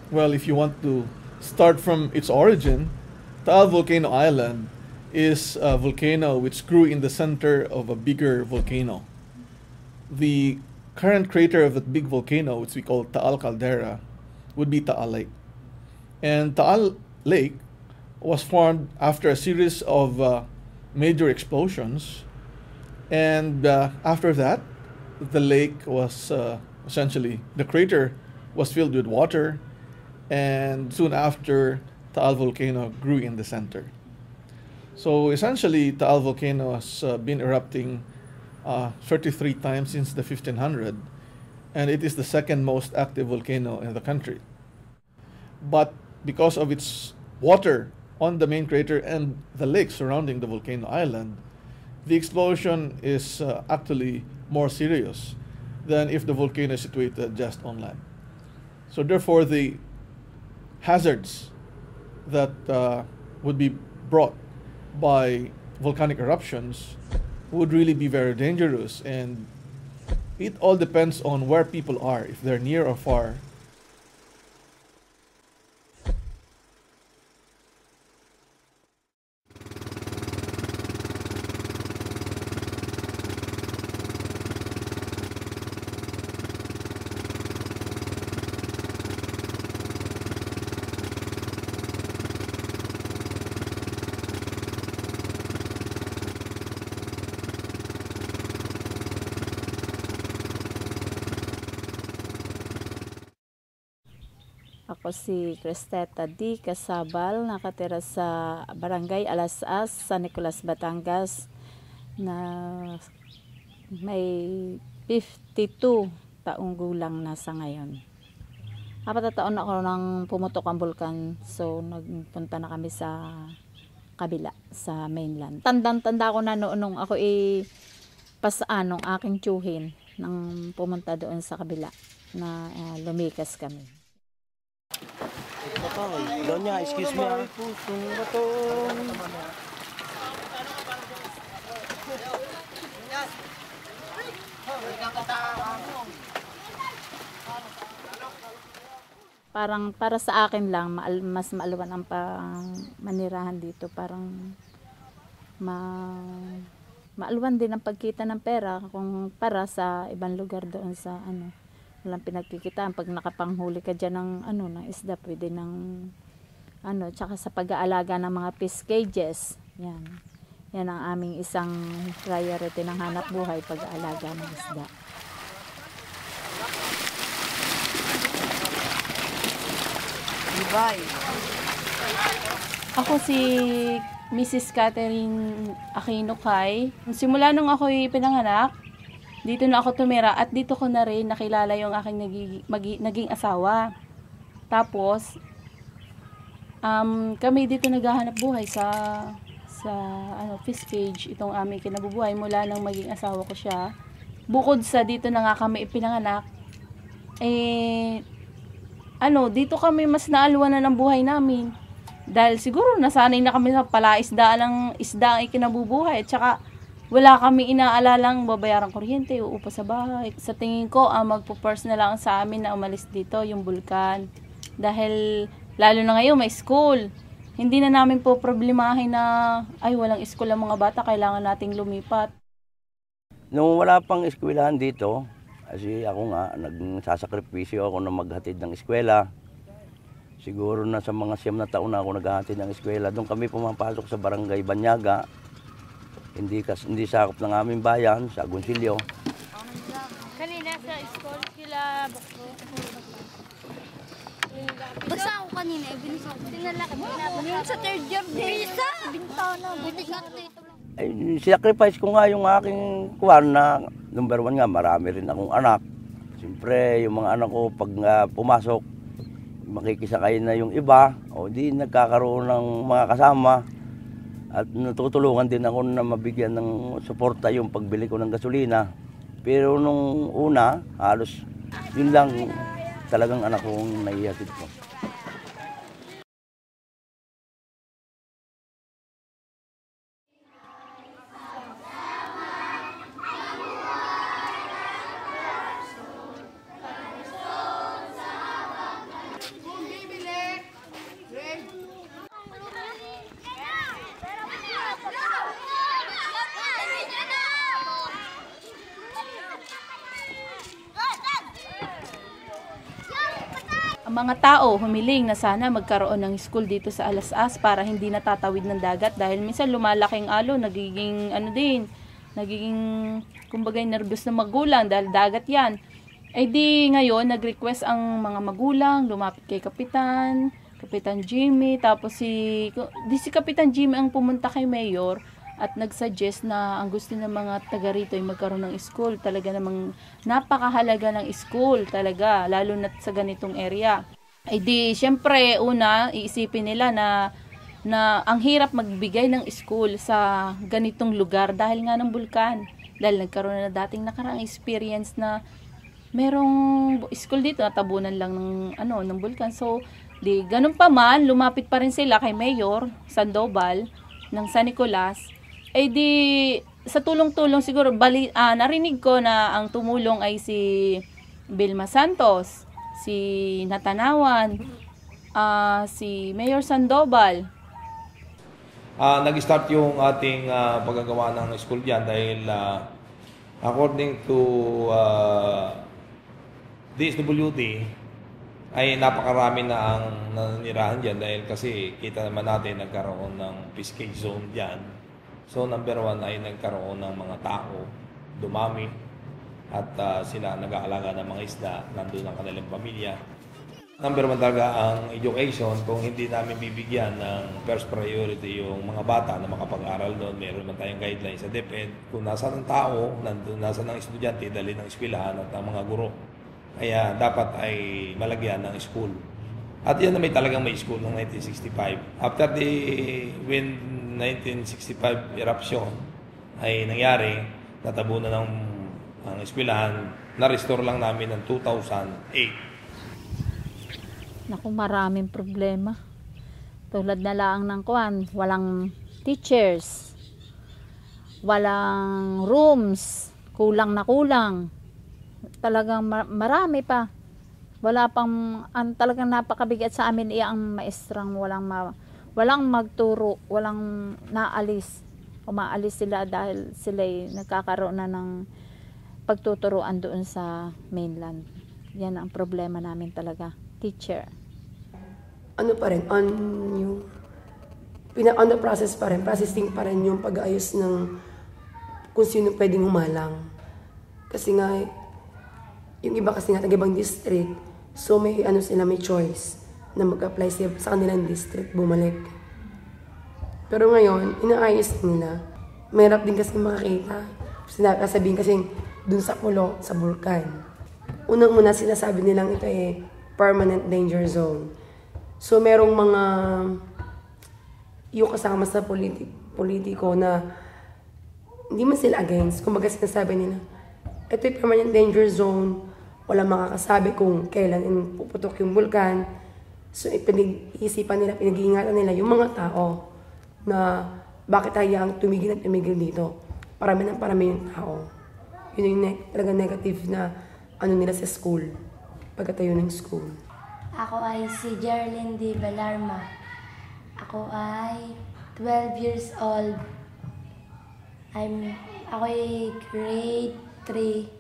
Well, if you want to start from its origin, Taal Volcano Island is a volcano which grew in the center of a bigger volcano. The current crater of that big volcano, which we call Taal Caldera, would be Taal Lake. And Taal Lake was formed after a series of major explosions. And after that, the lake was essentially, the crater was filled with water. And soon after, Taal volcano grew in the center. So essentially, Taal volcano has been erupting 33 times since the 1500, and it is the second most active volcano in the country. But because of its water on the main crater and the lake surrounding the volcano island, the explosion is actually more serious than if the volcano is situated just on land. So therefore, the hazards that would be brought by volcanic eruptions would really be very dangerous, and it all depends on where people are, if they're near or far. Ako si Cristeta D. Casabal, nakatira sa Barangay Alasas, San Nicolas, Batangas, na may 52 taong gulang na sa ngayon. 4 taon na ako nang pumutok ang bulkan, so nagpunta na kami sa kabila, sa mainland. Tandang-tanda ko na noon nung ako pasaan ng aking tiyuhin nang pumunta doon sa kabila na lumikas kami. Donya, excuse me. Parang para sa akin lang, mas maaluan ang manirahan dito. Parang maaluan din ang pagkita ng pera kung para sa ibang lugar doon sa walang pinagkikitaan. Pag nakapanghuli ka dyan ng isda, pwede ng tsaka sa pag-aalaga ng mga fish cages. Yan ang aming isang priority ng hanap buhay, pag-aalaga ng isda. Bye. Ako si Mrs. Catherine Aquino Kay. Simula nung ako'y pinanganak, dito na ako tumira at dito ko na rin nakilala yung aking naging asawa. Tapos, kami dito naghahanap buhay sa fish cage, itong aming kinabubuhay mula nang maging asawa ko siya. Bukod sa dito na nga kami ipinanganak, dito kami mas naaluan na ng buhay namin. Dahil siguro nasanay na kami sa palaisdaan ng isda ang ikinabubuhay. At saka wala kami inaalalang babayarang kuryente o upa sa bahay. Sa tingin ko, magpo-first na lang sa amin na umalis dito yung bulkan. Dahil lalo na ngayon may school. Hindi na namin po problemahin na walang school ang mga bata, kailangan nating lumipat. Nung wala pang eskwelahan dito, kasi ako nga, nagsasakripisyo ako na maghatid ng eskwela. Siguro na sa mga 9 na taon na ako naghahatid ng eskwela. Doon kami pumapasok sa Barangay Banyaga. Hindi sakop ng aming bayan, sa Agoncillo. Kanina sa school sila bakso. Basta ako kanina, binisa ko. Tinala ko. Yung sa 3rd year din. Bisa! Bintana. Sacrifice ko nga yung aking kuwan na number 1 nga, marami rin akong anak. Siyempre, yung mga anak ko pag pumasok, makikisakay na yung iba, o di nagkakaroon ng mga kasama. At natutulungan din ako na mabigyan ng suporta yung pagbili ko ng gasolina. Pero nung una, halos yun lang talagang anak kong naihatid ko. mga tao humiling na sana magkaroon ng school dito sa Alas-as para hindi natatawid ng dagat dahil minsan lumalaking alon, nagiging kumbaga nervous na magulang dahil dagat yan. Ay di ngayon nag-request ang mga magulang, lumapit kay Kapitan Jimmy, tapos si Kapitan Jimmy ang pumunta kay Mayor at nag-suggest na ang gusto ng mga taga rito ay magkaroon ng school. Talaga namang napakahalaga ng school talaga, lalo na sa ganitong area. Ay di, syempre, una, iisipin nila na ang hirap magbigay ng school sa ganitong lugar dahil nga ng bulkan. Dahil nagkaroon na dating nakaraang experience na merong school dito, natabunan lang ng bulkan. So, di, ganun pa man, lumapit pa rin sila kay Mayor Sandoval ng San Nicolas. Ay di, sa tulong-tulong siguro, narinig ko na ang tumulong ay si Vilma Santos, si Natanawan, si Mayor Sandoval. Nag-start yung ating paggagawa ng school dyan dahil according to DSWD ay napakarami na ang nanirahan dyan dahil kasi kita naman natin nagkaroon ng piscage zone dyan. So number 1 ay nagkaroon ng mga tao, dumami at sila nag-aalaga ng mga isda, nandun ang kanilang pamilya. Number 1 talaga ang education. Kung hindi namin bibigyan ng first priority yung mga bata na makapag-aral doon, meron man tayong guidelines sa DepEd. Kung nasa ng tao, nasa ng estudyante, dali ng eskwelahan at ng mga guro. Kaya dapat ay malagyan ng school. At yan na talagang may school noong 1965. After when 1965 eruption ay nangyari, natabunan ng ang eskwelahan, na-restore lang namin ng 2008. Naku, maraming problema. Tulad na lang ng walang teachers, walang rooms, kulang na kulang. Talagang marami pa. Wala pang, talagang napakabigat sa amin ang maestrang walang magturo, walang naalis. Umaalis sila dahil sila nagkakaroon na ng pagtuturuan doon sa mainland. Yan ang problema namin talaga, teacher. Ano pa rin, on the process pa rin, processing pa rin yung pag-ayos ng kung sino pwedeng humalang. Kasi nga, yung iba kasi nga ibang district, so may may choice na mag-apply sa kanilang district, bumalik. Pero ngayon, inaayos nila. Mahirap din kasi makakita. Sabihin kasi dun sa pulo, sa bulkan. Unang-una sinasabi nilang ito ay permanent danger zone. So merong mga yung kasama sa politiko na hindi man sila against. Kumbaga sinasabi nila, ito ay permanent danger zone. Walang makakasabi kung kailan puputok yung bulkan. So pinag-iisipan nila, pinag-iingatan nila yung mga tao na bakit hayaang tumigil at tumigil dito. Parami yung tao. Yun yung talaga negative na nila sa school. Pagkatayo ng school. Ako ay si Geraldine D. Belarma. Ako ay 12 years old. Ako ay grade 3.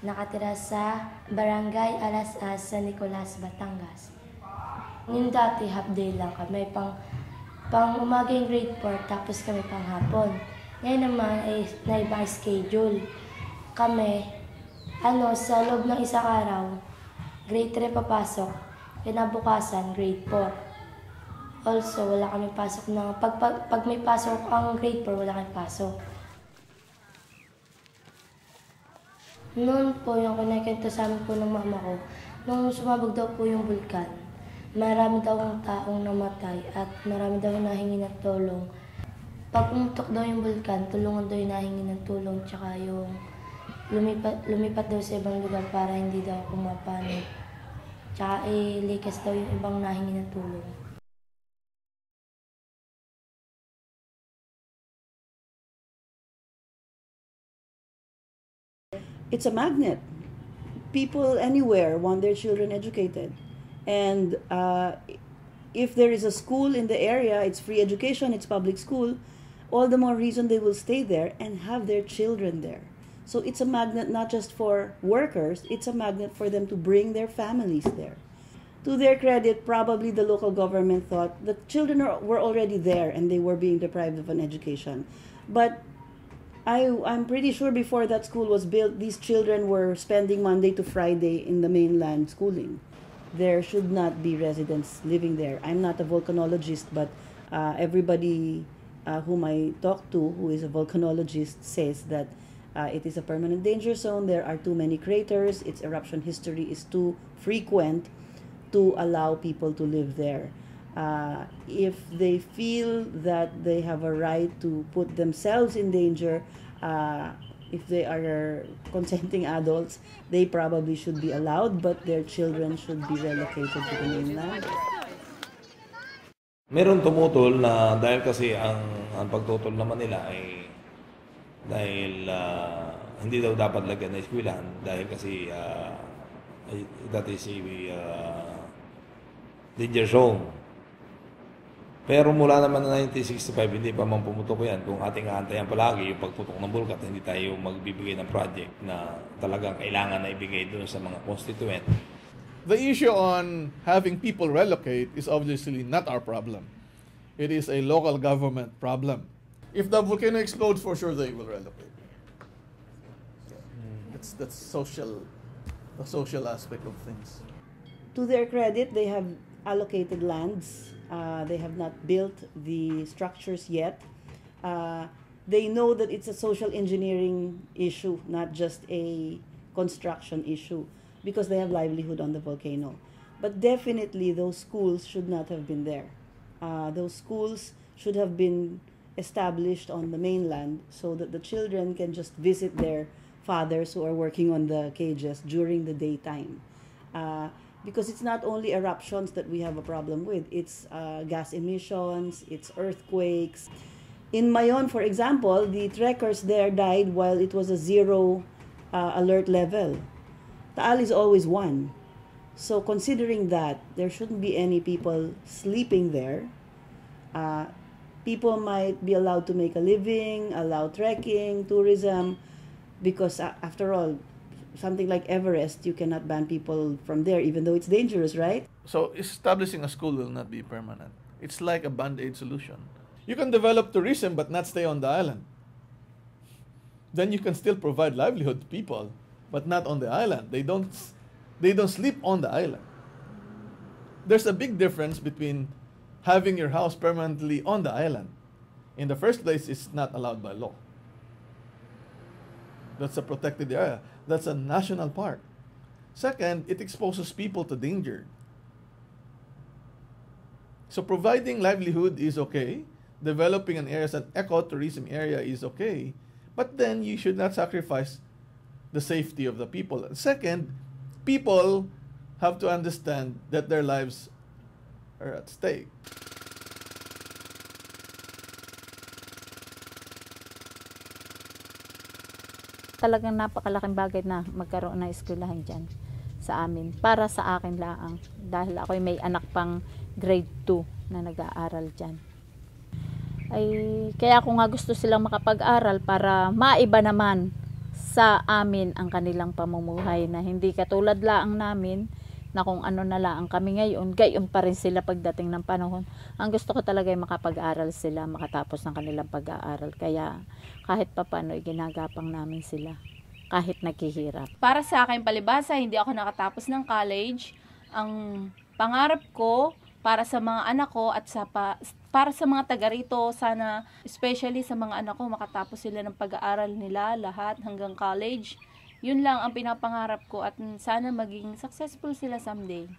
Nakatira sa Barangay Alas-as, San Nicolas, Batangas. Yung dati half day lang kami, pang umaga yung grade 4, tapos kami pang hapon. Ngayon naman ay naibang schedule. Kami, sa loob ng isang araw, grade 3 papasok, kinabukasan grade 4. Also, wala kami pasok ng, pag may pasok ang grade 4, wala kami pasok. Noon po, yung kinakita sa amin po ng mama ko, nung sumabog daw po yung bulkan, marami daw ang taong namatay at marami daw nahingi ng tulong. Pag pumutok daw yung bulkan, tulungan daw yung nahingi ng tulong, tsaka yung lumipat daw sa ibang lugar para hindi daw kumapanig. Tsaka likas daw yung ibang nahingi ng tulong. It's a magnet. People anywhere want their children educated. And if there is a school in the area, it's free education, it's public school, all the more reason they will stay there and have their children there. So it's a magnet not just for workers, it's a magnet for them to bring their families there. To their credit, probably the local government thought the children were already there and they were being deprived of an education. But I'm pretty sure before that school was built, these children were spending Monday to Friday in the mainland schooling. There should not be residents living there. I'm not a volcanologist, but everybody whom I talk to who is a volcanologist says that it is a permanent danger zone. There are too many craters. Its eruption history is too frequent to allow people to live there. If they feel that they have a right to put themselves in danger, if they are consenting adults, they probably should be allowed, but their children should be relocated to the mainland. Meron tumutol na dahil kasi ang pagtutol naman nila ay dahil hindi daw dapat lagyan na eskwelahan dahil kasi that is danger zone. Pero mula naman na 1965, hindi pa man pumutok yan kung ating aantayan palagi yung pagputok ng bulkan, hindi tayo magbibigay ng project na talagang kailangan na ibigay doon sa mga constituent. The issue on having people relocate is obviously not our problem. It is a local government problem. If the volcano explodes, for sure they will relocate. That's the social aspect of things. To their credit, they have allocated lands. They have not built the structures yet. They know that it's a social engineering issue, not just a construction issue, because they have livelihood on the volcano. But definitely those schools should not have been there. Those schools should have been established on the mainland so that the children can just visit their fathers who are working on the cages during the daytime. Because it's not only eruptions that we have a problem with, it's gas emissions, it's earthquakes. In Mayon, for example, the trekkers there died while it was a 0 alert level. Taal is always 1. So considering that, there shouldn't be any people sleeping there. People might be allowed to make a living, allow trekking, tourism, because after all, something like Everest, you cannot ban people from there, even though it's dangerous, right? So establishing a school will not be permanent. It's like a band-aid solution. You can develop tourism but not stay on the island. Then you can still provide livelihood to people, but not on the island. They don't sleep on the island. There's a big difference between having your house permanently on the island. In the first place, it's not allowed by law. That's a protected area. That's a national park. Second, it exposes people to danger. So providing livelihood is okay. Developing an area as an ecotourism area is okay. But then you should not sacrifice the safety of the people. Second, people have to understand that their lives are at stake. Talagang napakalaking bagay na magkaroon ng eskwelahan dyan sa amin. Para sa akin laang. Dahil ako'y may anak pang grade 2 na nag-aaral dyan. Ay, kaya ako nga gusto silang makapag-aral para maiba naman sa amin ang kanilang pamumuhay na hindi katulad laang namin na kung ano na laang kami ngayon, gayon pa rin sila pagdating ng panahon. Ang gusto ko talaga ay makapag-aral sila, makatapos ng kanilang pag-aaral. Kaya kahit papano, ginagapang namin sila kahit naghihirap. Para sa akin palibasa, hindi ako nakatapos ng college. Ang pangarap ko para sa mga anak ko at para sa mga taga rito, sana especially sa mga anak ko, makatapos sila ng pag-aaral nila lahat hanggang college. Yun lang ang pinapangarap ko at sana maging successful sila someday.